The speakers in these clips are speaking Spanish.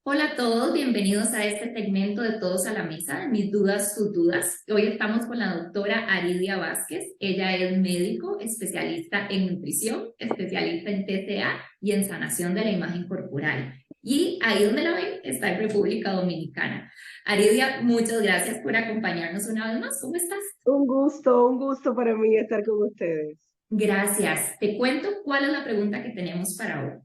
Hola a todos, bienvenidos a este segmento de Todos a la Mesa, mis dudas, sus dudas. Hoy estamos con la doctora Aridia Vázquez. Ella es médico, especialista en nutrición, especialista en TCA y en sanación de la imagen corporal. Y ahí donde la ven está en República Dominicana. Aridia, muchas gracias por acompañarnos una vez más. ¿Cómo estás? Un gusto para mí estar con ustedes. Gracias. Te cuento cuál es la pregunta que tenemos para hoy.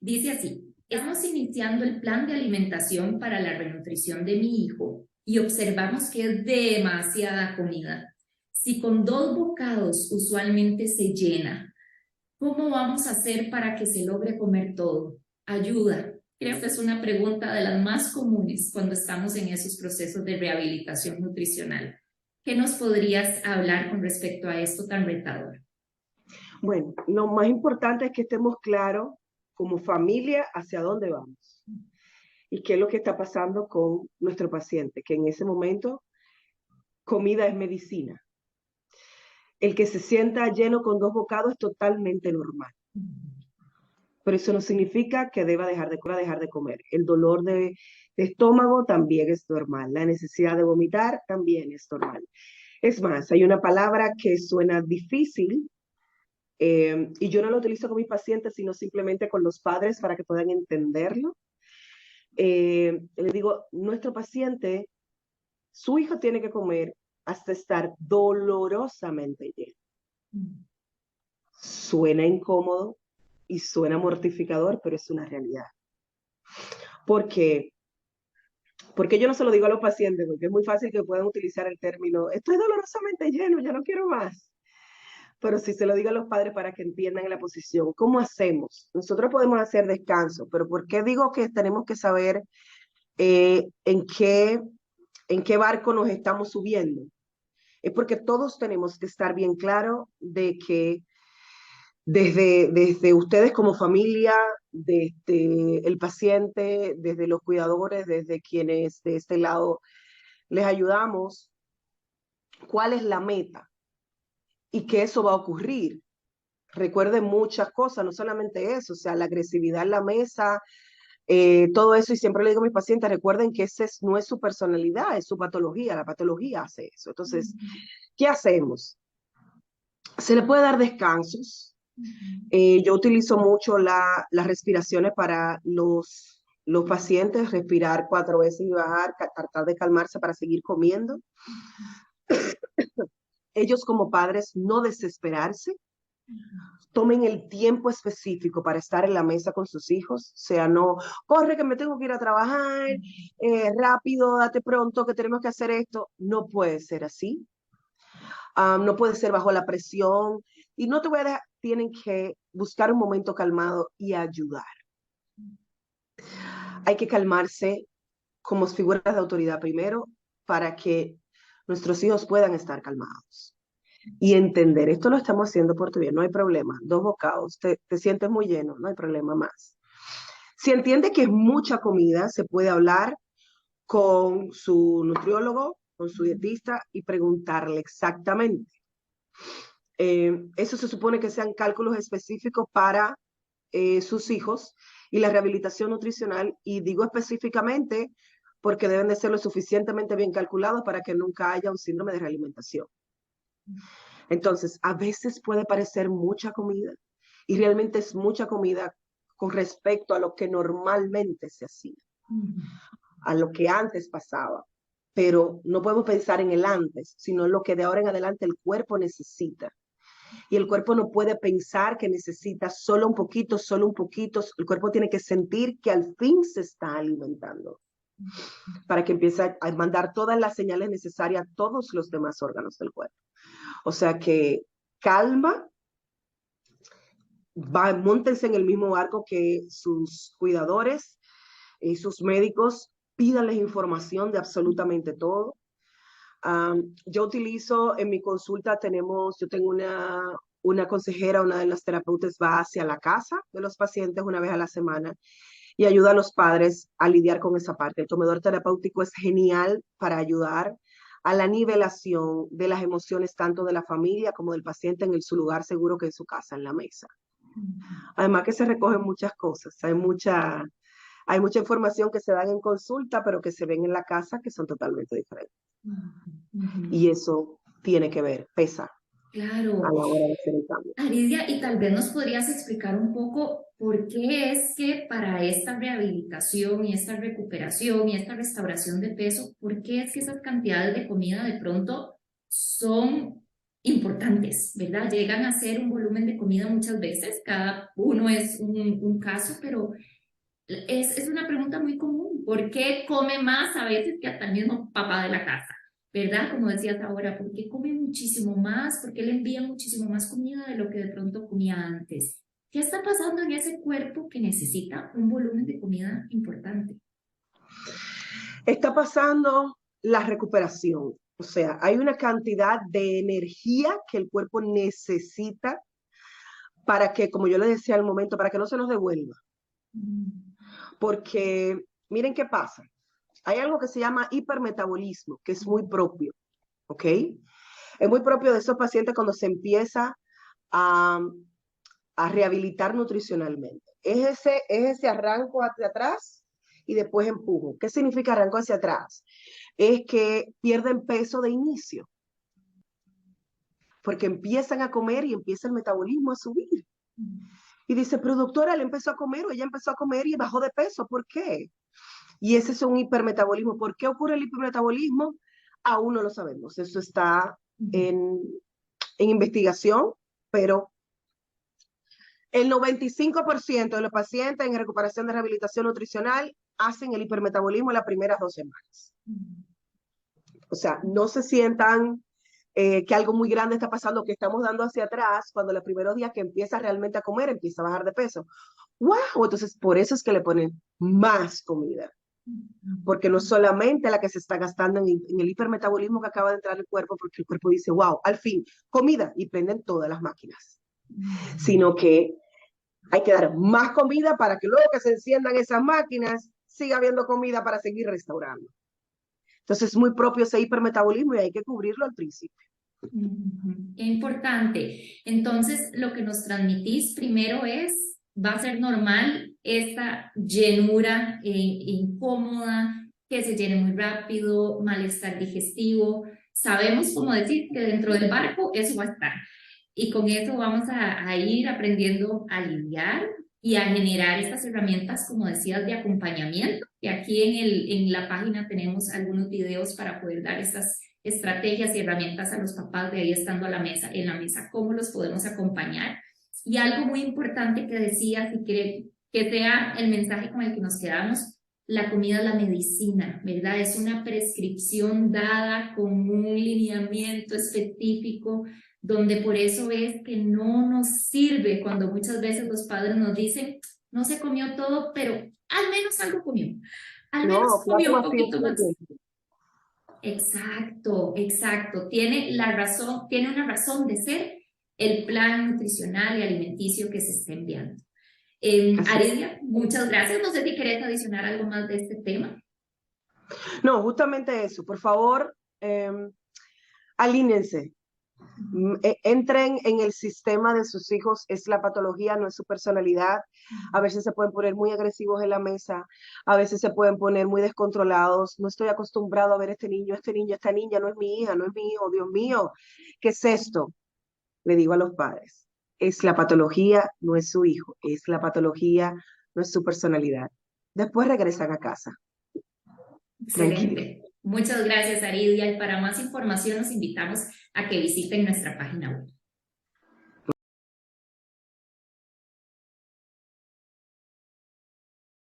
Dice así, estamos iniciando el plan de alimentación para la renutrición de mi hijo y observamos que es demasiada comida. Si con 2 bocados usualmente se llena, ¿cómo vamos a hacer para que se logre comer todo? Ayuda. Creo que es una pregunta de las más comunes cuando estamos en esos procesos de rehabilitación nutricional. ¿Qué nos podrías hablar con respecto a esto tan retador? Bueno, lo más importante es que estemos claros como familia hacia dónde vamos y qué es lo que está pasando con nuestro paciente, que en ese momento comida es medicina. El que se sienta lleno con 2 bocados es totalmente normal, pero eso no significa que deba dejar de comer. El dolor de estómago también es normal, la necesidad de vomitar también es normal. Es más, hay una palabra que suena difícil. Y yo no lo utilizo con mis pacientes, sino simplemente con los padres para que puedan entenderlo. Le digo, nuestro paciente, su hijo tiene que comer hasta estar dolorosamente lleno. Suena incómodo y suena mortificador, pero es una realidad. ¿Por qué? Porque yo no se lo digo a los pacientes, porque es muy fácil que puedan utilizar el término, estoy dolorosamente lleno, ya no quiero más. Pero si se lo digo a los padres para que entiendan la posición, ¿cómo hacemos? Nosotros podemos hacer descanso, pero ¿por qué digo que tenemos que saber eh, en, qué, en qué barco nos estamos subiendo? Es porque todos tenemos que estar bien claro de que desde ustedes como familia, desde el paciente, desde los cuidadores, desde quienes de este lado les ayudamos, cuál es la meta y que eso va a ocurrir. Recuerden muchas cosas, no solamente eso, o sea, la agresividad en la mesa, todo eso, y siempre le digo a mis pacientes, recuerden que no es su personalidad, es su patología, la patología hace eso. Entonces, ¿qué hacemos? Se le puede dar descansos. Yo utilizo mucho las respiraciones para los pacientes, respirar 4 veces y bajar, tratar de calmarse para seguir comiendo. Ellos como padres no desesperarse, tomen el tiempo específico para estar en la mesa con sus hijos, o sea, no, corre que me tengo que ir a trabajar, rápido, date pronto que tenemos que hacer esto, no puede ser así, no puede ser bajo la presión, y no te voy a dejar, tienen que buscar un momento calmado y ayudar. Hay que calmarse como figuras de autoridad primero para que nuestros hijos puedan estar calmados y entender, esto lo estamos haciendo por tu bien, no hay problema, 2 bocados, te sientes muy lleno, no hay problema más. Si entiende que es mucha comida, se puede hablar con su nutriólogo, con su dietista y preguntarle exactamente. Eso se supone que sean cálculos específicos para sus hijos y la rehabilitación nutricional, y digo específicamente porque deben de ser lo suficientemente bien calculados para que nunca haya un síndrome de realimentación. Entonces, a veces puede parecer mucha comida y realmente es mucha comida con respecto a lo que normalmente se hacía, a lo que antes pasaba. Pero no podemos pensar en el antes, sino en lo que de ahora en adelante el cuerpo necesita. Y el cuerpo no puede pensar que necesita solo un poquito, solo un poquito. El cuerpo tiene que sentir que al fin se está alimentando para que empiece a mandar todas las señales necesarias a todos los demás órganos del cuerpo. O sea que calma, móntense en el mismo barco que sus cuidadores y sus médicos, pídanles información de absolutamente todo. Yo utilizo en mi consulta, yo tengo una consejera, una de las terapeutas va hacia la casa de los pacientes una vez a la semana y ayuda a los padres a lidiar con esa parte. El comedor terapéutico es genial para ayudar a la nivelación de las emociones tanto de la familia como del paciente en su lugar seguro, que es su casa, en la mesa. Además que se recogen muchas cosas, hay Hay mucha información que se dan en consulta, pero que se ven en la casa que son totalmente diferentes. Y eso tiene que ver, pesa a Claro. la hora de hacer el cambio. Aridia, y tal vez nos podrías explicar un poco por qué es que para esta rehabilitación y esta recuperación y esta restauración de peso, por qué es que esas cantidades de comida de pronto son importantes, ¿verdad? Llegan a ser un volumen de comida muchas veces, cada uno es un caso, pero es una pregunta muy común. ¿Por qué come más a veces que hasta el mismo papá de la casa? ¿Verdad? Como decías ahora, ¿por qué come muchísimo más? ¿Por qué le envían muchísimo más comida de lo que de pronto comía antes? ¿Qué está pasando en ese cuerpo que necesita un volumen de comida importante? Está pasando la recuperación. O sea, hay una cantidad de energía que el cuerpo necesita para que, como yo le decía al momento, para que no se nos devuelva. Porque miren qué pasa. Hay algo que se llama hipermetabolismo, que es muy propio, ¿ok? Es muy propio de esos pacientes cuando se empieza a, a rehabilitar nutricionalmente. Es ese arranco hacia atrás y después empujo. ¿Qué significa arranco hacia atrás? Es que pierden peso de inicio, porque empiezan a comer y empieza el metabolismo a subir. Y dice, pero doctora, él empezó a comer o ella empezó a comer y bajó de peso. ¿Por qué? Y ese es un hipermetabolismo. ¿Por qué ocurre el hipermetabolismo? Aún no lo sabemos. Eso está en investigación, pero el 95% de los pacientes en recuperación de rehabilitación nutricional hacen el hipermetabolismo en las primeras 2 semanas. O sea, no se sientan que algo muy grande está pasando, que estamos dando hacia atrás, cuando los primeros días que empieza realmente a comer, empieza a bajar de peso. ¡Wow! Entonces, por eso es que le ponen más comida. Porque no solamente la que se está gastando en el hipermetabolismo que acaba de entrar al cuerpo, porque el cuerpo dice, wow, al fin, comida, y prenden todas las máquinas. Sino que hay que dar más comida para que luego que se enciendan esas máquinas, siga habiendo comida para seguir restaurando. Entonces es muy propio ese hipermetabolismo y hay que cubrirlo al principio. Qué importante. Entonces, lo que nos transmitís primero es, va a ser normal esta llenura incómoda, que se llene muy rápido, malestar digestivo. Sabemos, como decir, que dentro del barco eso va a estar. Y con eso vamos a ir aprendiendo a lidiar y a generar estas herramientas, como decías, de acompañamiento. Y aquí en la página tenemos algunos videos para poder dar estas estrategias y herramientas a los papás de ahí estando en la mesa, cómo los podemos acompañar. Y algo muy importante que decías y que sea el mensaje con el que nos quedamos, la comida es la medicina, ¿verdad? Es una prescripción dada con un lineamiento específico, donde por eso es que no nos sirve cuando muchas veces los padres nos dicen, no se comió todo, pero al menos algo comió, al menos No, comió un plato poquito vacío. más. Exacto, exacto. Tiene una razón de ser el plan nutricional y alimenticio que se está enviando. Aridia, muchas gracias. No sé si querés adicionar algo más de este tema. No, justamente eso. Por favor, alínense. Entren en el sistema de sus hijos, es la patología, no es su personalidad. A veces se pueden poner muy agresivos en la mesa, a veces se pueden poner muy descontrolados. No estoy acostumbrado a ver este niño, esta niña, no es mi hija, no es mi hijo, Dios mío, ¿qué es esto? Le digo a los padres, es la patología, no es su hijo, es la patología, no es su personalidad. Después regresan a casa. Tranquilo. Excelente. Muchas gracias, Aridia. Y para más información, los invitamos a que visiten nuestra página web.